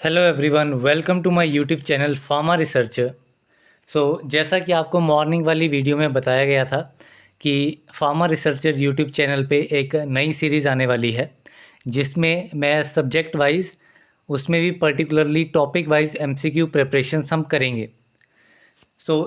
Hello everyone, welcome to my YouTube channel pharma researcher. जैसा कि आपको मॉर्निंग वाली वीडियो में बताया गया था कि फार्मा रिसर्चर यूट्यूब चैनल पे एक नई सीरीज़ आने वाली है जिसमें मैं सब्जेक्ट वाइज, उसमें भी particularly topic wise MCQ preparations हम करेंगे।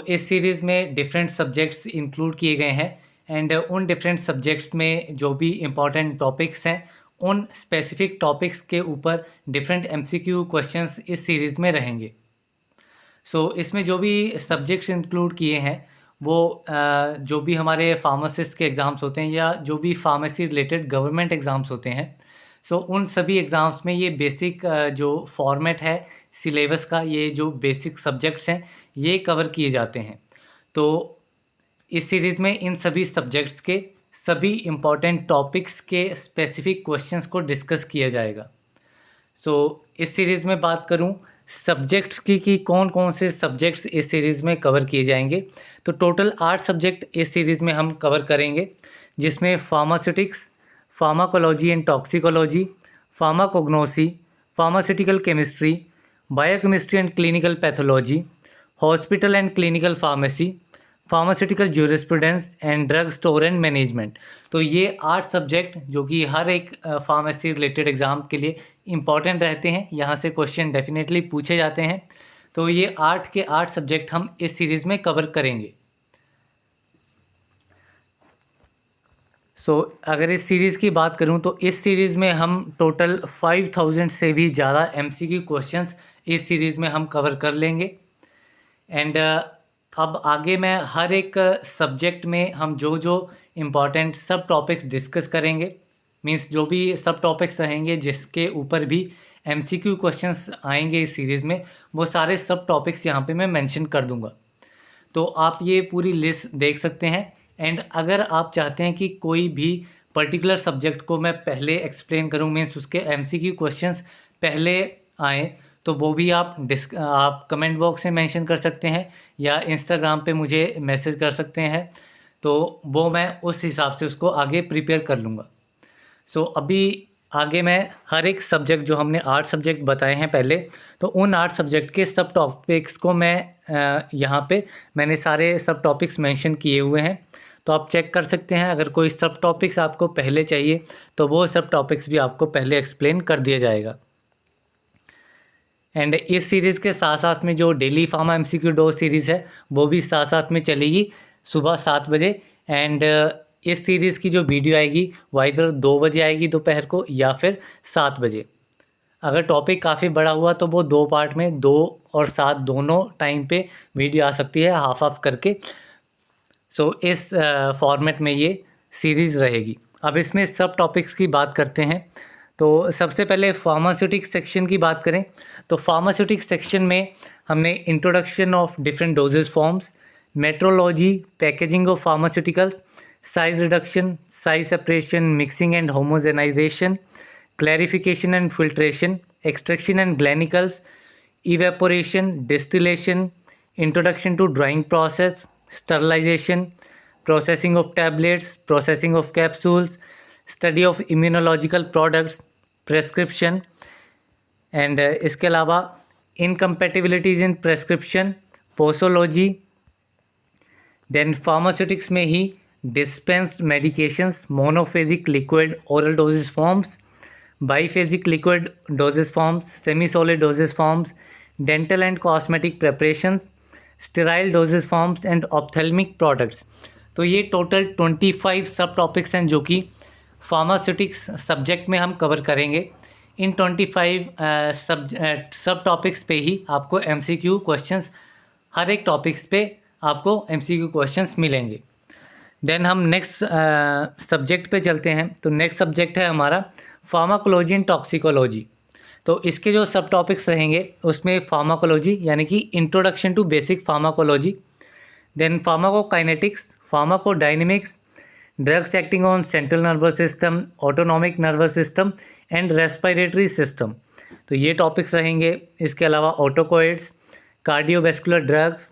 इस सीरीज़ में डिफरेंट सब्जेक्ट्स इंक्लूड किए गए हैं एंड उन डिफरेंट सब्जेक्ट्स में जो भी इम्पॉर्टेंट टॉपिक्स हैं उन स्पेसिफिक टॉपिक्स के ऊपर डिफरेंट एमसीक्यू क्वेश्चंस इस सीरीज़ में रहेंगे। इसमें जो भी सब्जेक्ट्स इंक्लूड किए हैं वो जो भी हमारे फार्मासिस्ट के एग्ज़ाम्स होते हैं या जो भी फार्मेसी रिलेटेड गवर्नमेंट एग्ज़ाम्स होते हैं, उन सभी एग्ज़ाम्स में ये बेसिक जो फॉर्मेट है सिलेबस का, ये जो बेसिक सब्जेक्ट्स हैं ये कवर किए जाते हैं। तो इस सीरीज़ में इन सभी सब्जेक्ट्स के सभी इम्पॉर्टेंट टॉपिक्स के स्पेसिफिक क्वेश्चंस को डिस्कस किया जाएगा। इस सीरीज़ में बात करूं सब्जेक्ट्स की कि कौन कौन से सब्जेक्ट्स इस सीरीज़ में कवर किए जाएंगे, तो टोटल 8 सब्जेक्ट इस सीरीज़ में हम कवर करेंगे, जिसमें pharmaceutics, pharmacology and toxicology, pharmacognosy, pharmaceutical chemistry, biochemistry and clinical pathology, hospital and clinical pharmacy, pharmaceutical jurisprudence and drug store and management. तो ये 8 सब्जेक्ट जो कि हर एक फार्मेसी रिलेटेड एग्ज़ाम के लिए इम्पॉर्टेंट रहते हैं, यहाँ से क्वेश्चन डेफिनेटली पूछे जाते हैं। तो ये 8 के 8 सब्जेक्ट हम इस सीरीज़ में कवर करेंगे। अगर इस सीरीज़ की बात करूं तो इस सीरीज़ में हम टोटल 5000 से भी ज़्यादा एमसीक्यू क्वेश्चंस इस सीरीज़ में हम कवर कर लेंगे। एंड अब आगे मैं हर एक सब्जेक्ट में हम जो जो इम्पॉर्टेंट सब टॉपिक्स डिस्कस करेंगे, मींस जो भी सब टॉपिक्स रहेंगे जिसके ऊपर भी एमसीक्यू क्वेश्चंस आएंगे इस सीरीज़ में, वो सारे सब टॉपिक्स यहाँ पे मैं मेंशन कर दूंगा। तो आप ये पूरी लिस्ट देख सकते हैं। एंड अगर आप चाहते हैं कि कोई भी पर्टिकुलर सब्जेक्ट को मैं पहले एक्सप्लेन करूँ, मीन्स उसके एमसीक्यू क्वेश्चंस पहले आएँ, तो वो भी आप कमेंट बॉक्स में मेंशन कर सकते हैं या इंस्टाग्राम पे मुझे मैसेज कर सकते हैं, तो वो मैं उस हिसाब से उसको आगे प्रिपेयर कर लूँगा। अभी आगे मैं हर एक सब्जेक्ट, जो हमने 8 सब्जेक्ट बताए हैं पहले, तो उन 8 सब्जेक्ट के सब टॉपिक्स को मैं यहाँ पे मैंने सारे सब टॉपिक्स मेंशन किए हुए हैं, तो आप चेक कर सकते हैं। अगर कोई सब टॉपिक्स आपको पहले चाहिए तो वो सब टॉपिक्स भी आपको पहले एक्सप्लेन कर दिया जाएगा। एंड इस सीरीज़ के साथ साथ में जो daily pharma MCQ dose series है वो भी साथ साथ में चलेगी सुबह 7 बजे। एंड इस सीरीज़ की जो वीडियो आएगी वो इधर 2 बजे आएगी दोपहर को या फिर 7 बजे। अगर टॉपिक काफ़ी बड़ा हुआ तो वो 2 पार्ट में 2 और 7 दोनों टाइम पे वीडियो आ सकती है, हाफ हाफ करके। इस फॉर्मेट में ये सीरीज़ रहेगी। अब इसमें सब टॉपिक्स की बात करते हैं। तो सबसे पहले फार्मास्यूटिक्स सेक्शन की बात करें तो फार्मास्यूटिक्स सेक्शन में हमने introduction of different dosages forms, metrology, packaging of pharmaceuticals, size reduction, size separation, mixing and homogenization, clarification and filtration, extraction and galenicals, evaporation, distillation, introduction to drying process, sterilization, processing of tablets, processing of capsules, study of immunological products, prescription, and इसके अलावा incompatibilities in prescription, posology, then pharmaceutics में ही dispensed medications, monophasic liquid oral dosage forms, biphasic liquid dosage forms, semi solid dosage forms, dental and cosmetic preparations, sterile dosage forms and ophthalmic products. तो ये total 25 सब topics हैं जो कि pharmaceutics subject में हम कवर करेंगे। इन 25 सब टॉपिक्स पे ही आपको एमसीक्यू क्वेश्चंस, हर एक टॉपिक्स पे आपको एमसीक्यू क्वेश्चंस मिलेंगे। देन हम नेक्स्ट सब्जेक्ट पे चलते हैं। तो नेक्स्ट सब्जेक्ट है हमारा फार्माकोलॉजी एंड टॉक्सिकोलॉजी। तो इसके जो सब टॉपिक्स रहेंगे उसमें फार्माकोलॉजी यानी कि introduction to basic pharmacology, then pharmacokinetics, pharmacodynamics, drugs acting on central nervous system, autonomic nervous system and respiratory system. तो ये टॉपिक्स रहेंगे। इसके अलावा autocoids, cardiovascular drugs,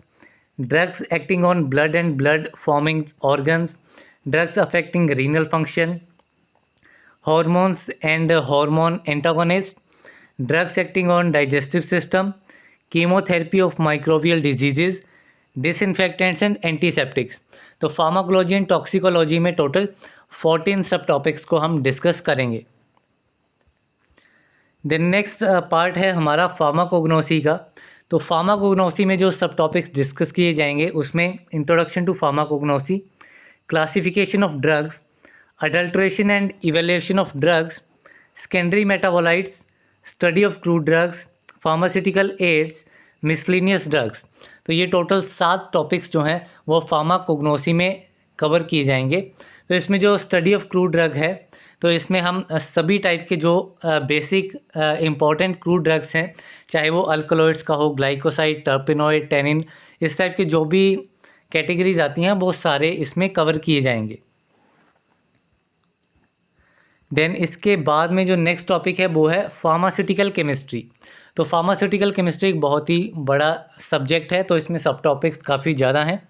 drugs acting on blood and blood forming organs, drugs affecting renal function, hormones and hormone antagonist, drugs acting on digestive system, chemotherapy of microbial diseases, disinfectants and antiseptics। तो pharmacology and toxicology में total 14 सब topics को हम discuss करेंगे। Then next part है हमारा pharmacognosy का। तो फार्माकोग्नोसी में जो सब टॉपिक्स डिस्कस किए जाएंगे उसमें introduction to pharmacognosy, classification of drugs, adulteration and evaluation of drugs, secondary metabolites, study of crude drugs, pharmaceutical aids, miscellaneous drugs. तो ये टोटल 7 टॉपिक्स जो हैं वो फार्माकोग्नोसी में कवर किए जाएंगे। तो इसमें जो स्टडी ऑफ क्रूड ड्रग है तो इसमें हम सभी टाइप के जो बेसिक इम्पॉर्टेंट क्रूड ड्रग्स हैं, चाहे वो अल्कलॉइड्स का हो, ग्लाइकोसाइड, टर्पेनॉइड, टेनिन, इस टाइप के जो भी कैटेगरीज आती हैं वो सारे इसमें कवर किए जाएंगे। देन इसके बाद में जो नेक्स्ट टॉपिक है वो है फार्मास्यूटिकल केमिस्ट्री। तो फार्मास्यूटिकल केमिस्ट्री एक बहुत ही बड़ा सब्जेक्ट है, तो इसमें सब टॉपिक्स काफ़ी ज़्यादा हैं।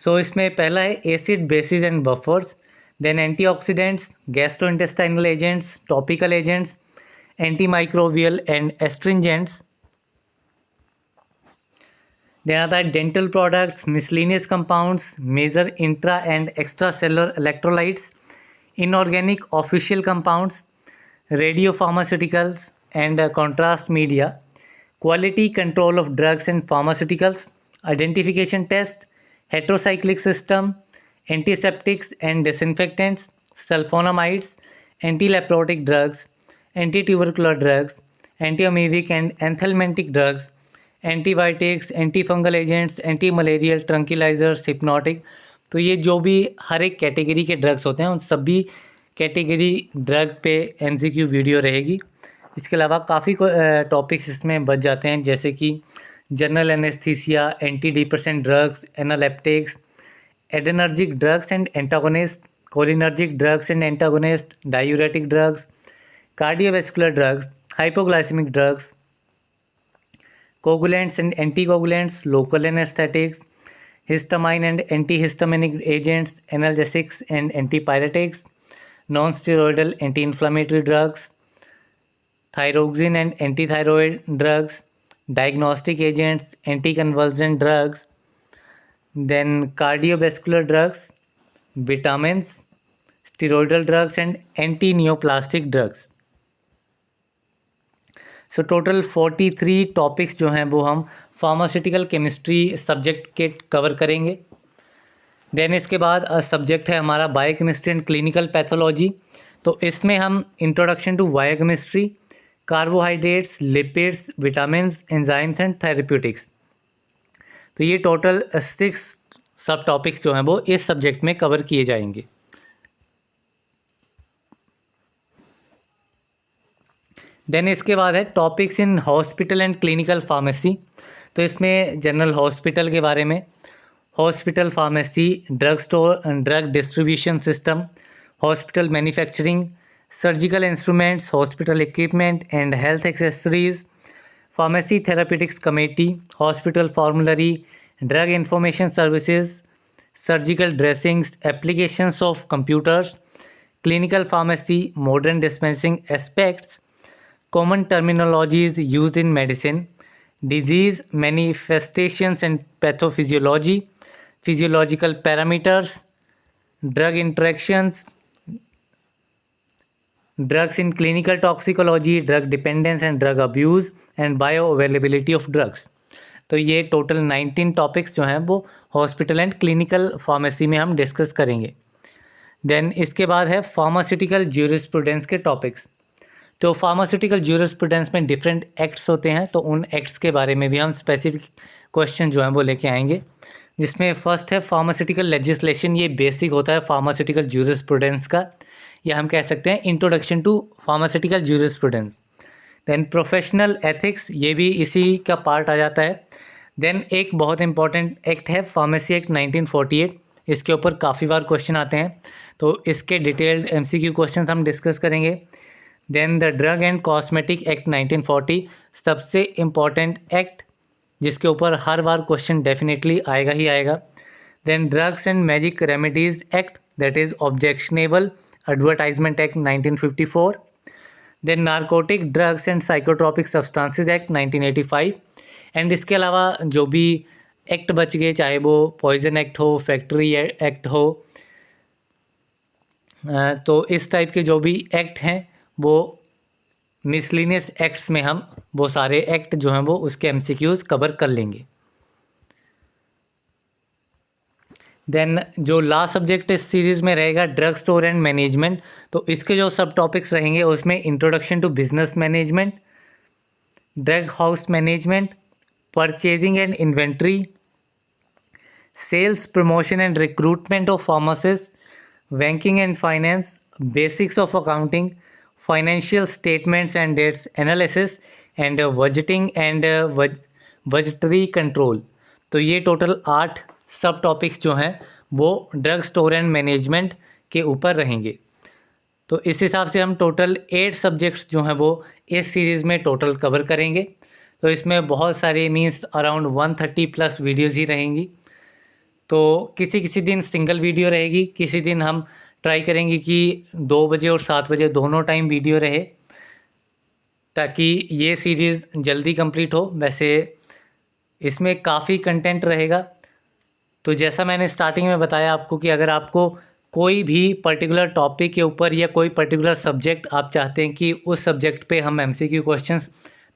सो इसमें पहला है acid, bases and buffers, then antioxidants, gastrointestinal agents, topical agents, antimicrobial and astringents. Then आता है dental products, miscellaneous compounds, major intra and extra cellular electrolytes, inorganic official compounds, radiopharmaceuticals and contrast media, quality control of drugs and pharmaceuticals, identification test, heterocyclic system, antiseptics and disinfectants, sulfonamides, antileprotic drugs, antitubercular drugs, antiemetic and anthelmintic drugs, antibiotics, antifungal agents, antimalarial tranquilizers, hypnotic। तो ये जो भी हर एक category के drugs होते हैं उन सभी कैटेगरी ड्रग पे एमसीक्यू वीडियो रहेगी। इसके अलावा काफ़ी टॉपिक्स इसमें बच जाते हैं, जैसे कि general anaesthesia, anti depressant drugs, analeptics, adrenergic drugs and antagonist, cholinergic drugs and antagonist, diuretic drugs, cardiovascular drugs, hypoglycaemic drugs, coagulants and anticoagulants, local anaesthetics, histamine and antihistaminic agents, analgesics and antipyretics, non-steroidal anti-inflammatory drugs, thyroxine and antithyroid drugs, diagnostic agents, anticonvulsant drugs, then cardiovascular drugs, vitamins, steroidal drugs and anti-neoplastic drugs। So total 43 topics जो हैं वो हम pharmaceutical chemistry subject के cover करेंगे। Then इसके बाद subject है हमारा बायोकेमिस्ट्री एंड क्लिनिकल पैथोलॉजी। तो इसमें हम introduction to biochemistry, carbohydrates, lipids, vitamins, enzymes and therapeutics. तो ये टोटल 6 सब टॉपिक्स जो हैं वो इस सब्जेक्ट में कवर किए जाएंगे। देन इसके बाद है topics in hospital and clinical pharmacy. तो इसमें जनरल हॉस्पिटल के बारे में, hospital pharmacy, drug store and drug distribution system, hospital manufacturing, surgical instruments, hospital equipment and health accessories, pharmacy therapeutics committee, hospital फार्मूलरी, drug information services, surgical dressings, applications of computers, clinical pharmacy, modern dispensing aspects, common terminologies used in medicine, disease manifestations and pathophysiology, physiological parameters, drug interactions, drugs in clinical toxicology, drug dependence and drug abuse, and bioavailability of drugs। तो ये total 19 topics जो हैं वो hospital and clinical pharmacy में हम discuss करेंगे। Then इसके बाद है फार्मास्यूटिकल ज्यूरिस्प्रूडेंस के टॉपिक्स। तो फार्मास्यूटिकल ज्यूरिस्प्रूडेंस में डिफरेंट एक्ट्स होते हैं, तो उन एक्ट्स के बारे में भी हम स्पेसिफिक क्वेश्चन जो हैं वो लेके आएंगे। जिसमें फर्स्ट है फार्मास्यूटिकल लेजिस्लेशन। ये बेसिक होता है फार्मास्यूटिकल ज्यूरिस्प्रूडेंस का, या हम कह सकते हैं introduction to pharmaceutical jurisprudence. Then professional ethics, ये भी इसी का पार्ट आ जाता है। देन एक बहुत इंपॉर्टेंट एक्ट है फार्मेसी एक्ट 1948। इसके ऊपर काफ़ी बार क्वेश्चन आते हैं, तो इसके डिटेल्ड एमसीक्यू क्वेश्चन हम डिस्कस करेंगे। Then the drug and cosmetic act 1940, सबसे इम्पॉर्टेंट एक्ट जिसके ऊपर हर बार क्वेश्चन डेफिनेटली आएगा ही आएगा। Then drugs and magic remedies act, that is objectionable advertisement act 1954। Then narcotic drugs and psychotropic substances act 1985, and इसके अलावा जो भी एक्ट बच गए, चाहे वो पॉइजन एक्ट हो, फैक्ट्री एक्ट हो, तो इस टाइप के जो भी एक्ट हैं वो मिसलिनियस एक्ट्स में हम वो सारे एक्ट जो हैं वो उसके एमसीक्यूज कवर कर लेंगे। देन जो लास्ट सब्जेक्ट इस सीरीज़ में रहेगा ड्रग स्टोर एंड मैनेजमेंट, तो इसके जो सब टॉपिक्स रहेंगे उसमें introduction to business management, drug house management, purchasing and inventory, sales promotion and recruitment of pharmacist, banking and finance, basics of accounting, financial statements and dates analysis, and budgeting and budgetary control. तो ये total 8 सब topics जो हैं वो drug store and management के ऊपर रहेंगे। तो इस हिसाब से हम टोटल 8 सब्जेक्ट्स जो हैं वो इस सीरीज़ में टोटल कवर करेंगे। तो इसमें बहुत सारे मीन्स अराउंड 130 प्लस वीडियोज़ ही रहेंगी। तो किसी किसी दिन सिंगल वीडियो रहेगी, किसी दिन हम ट्राई करेंगे कि 2 बजे और 7 बजे दोनों टाइम वीडियो रहे, ताकि ये सीरीज़ जल्दी कंप्लीट हो। वैसे इसमें काफ़ी कंटेंट रहेगा। तो जैसा मैंने स्टार्टिंग में बताया आपको कि अगर आपको कोई भी पर्टिकुलर टॉपिक के ऊपर या कोई पर्टिकुलर सब्जेक्ट आप चाहते हैं कि उस सब्जेक्ट पे हम एमसीक्यू क्वेश्चंस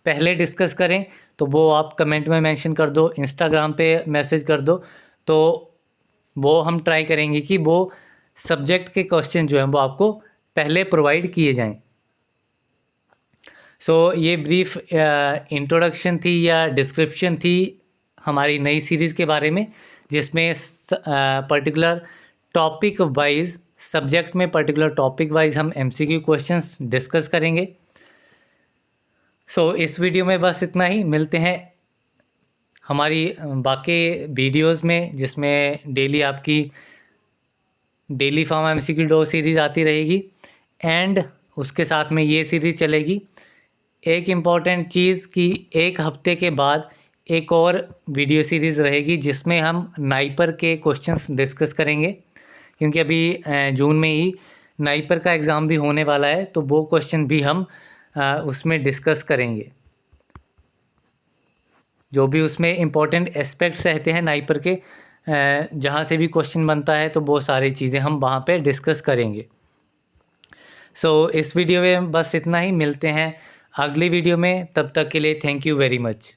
पहले डिस्कस करें, तो वो आप कमेंट में मेंशन कर दो, इंस्टाग्राम पे मैसेज कर दो, तो वो हम ट्राई करेंगे कि वो सब्जेक्ट के क्वेश्चन जो हैं वो आपको पहले प्रोवाइड किए जाएं। सो ये ब्रीफ इंट्रोडक्शन थी या डिस्क्रिप्शन थी हमारी नई सीरीज़ के बारे में, जिसमें पर्टिकुलर टॉपिक वाइज, सब्जेक्ट में पर्टिकुलर टॉपिक वाइज हम एमसीक्यू क्वेश्चंस डिस्कस करेंगे। सो इस वीडियो में बस इतना ही। मिलते हैं हमारी बाकी वीडियोस में, जिसमें डेली आपकी डेली फॉर्म एमसीक्यू 2 सीरीज़ आती रहेगी, एंड उसके साथ में ये सीरीज़ चलेगी। एक इम्पॉर्टेंट चीज़ कि एक हफ्ते के बाद एक और वीडियो सीरीज़ रहेगी जिसमें हम नाइपर के क्वेश्चंस डिस्कस करेंगे, क्योंकि अभी जून में ही नाइपर का एग्ज़ाम भी होने वाला है, तो वो क्वेश्चन भी हम उसमें डिस्कस करेंगे। जो भी उसमें इम्पॉर्टेंट एस्पेक्ट्स रहते हैं नाइपर के, जहाँ से भी क्वेश्चन बनता है, तो वो सारी चीज़ें हम वहाँ पे डिस्कस करेंगे। सो इस वीडियो में बस इतना ही। मिलते हैं अगली वीडियो में, तब तक के लिए थैंक यू वेरी मच।